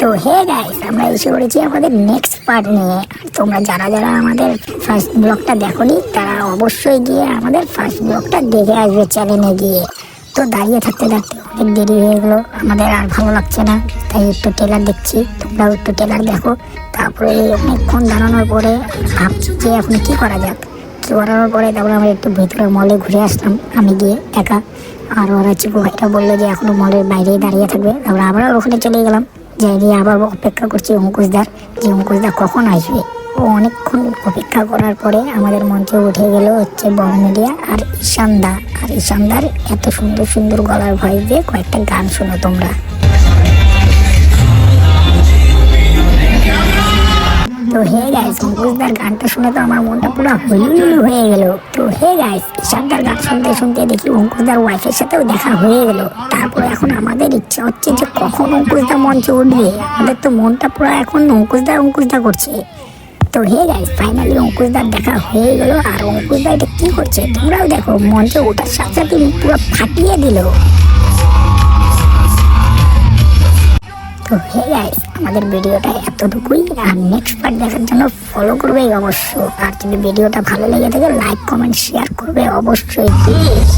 তো hey guys, আমরা এসে পড়েছি আমাদের নেক্সট পার্ট নিয়ে। তোমরা যারা যারা আমাদের ফার্স্ট ব্লগটা দেখোনি তারা অবশ্যই গিয়ে আমাদের ফার্স্ট ব্লগটা দেখে আসবে চ্যানেলে গিয়ে। তো দাঁড়িয়ে থাকতে থাকতে অনেক দেরি হয়ে গেলো, আমাদের আর ভালো লাগছে না, তাই একটু ট্রেলার দেখছি। তোমরাও একটু ট্রেলার দেখো। তারপরে অনেকক্ষণ দাঁড়ানোর পরে ভাবছি যে এখন কি করা যাক। কি করানোর পরে তারপরে আমরা একটু ভিতরে মলে ঘুরে আসলাম, আমি গিয়ে একা। আর ওরা চিকু ভাইটা বললো যে এখনো মলের বাইরেই দাঁড়িয়ে থাকবে। আমরা আবার ওখানে চলে গেলাম, যাই দিয়ে আবার অপেক্ষা করছি অঙ্কুশদার, যে অঙ্কুশদা কখন আসবে। ও অনেকক্ষণ অপেক্ষা করার পরে আমাদের মঞ্চে উঠে গেল হচ্ছে বং মিডিয়া আর ঈশানদা। আর ঈশানদার এত সুন্দর সুন্দর গলার ভয়েস দিয়ে কয়েকটা গান শোনো তোমরা। তো হে গাইস, অঙ্কুশদার গানটা শুনে তো আমার মনটা পুরো হুলুলুলু হয়ে গেল। তো হে গাইস, ঈশানদার গান শুনতে শুনতে দেখি অঙ্কুশদার ওয়াইফের সাথেও দেখা হয়ে গেল। তারপরে এখন আমাদের ইচ্ছা হচ্ছে যে কখন অঙ্কুশদা মঞ্চে উঠবে। আমাদের তো মনটা পুরো এখন অঙ্কুশদা করছে। তো হে গাইস, ফাইনালি অঙ্কুশদার দেখা হয়ে গেল। আর অঙ্কুশদা এটা কি করছে তোমরাও দেখো, মঞ্চে ওঠার সাথে সাথে পুরো ফাটিয়ে দিল। তো হে গাইস, আমাদের ভিডিওটা এতটুকুই। আর নেক্সট পার্ট দেখার জন্য ফলো করবে অবশ্য। আর যদি ভিডিওটা ভালো লেগে থাকে লাইক কমেন্ট শেয়ার করবে অবশ্যই প্লিজ।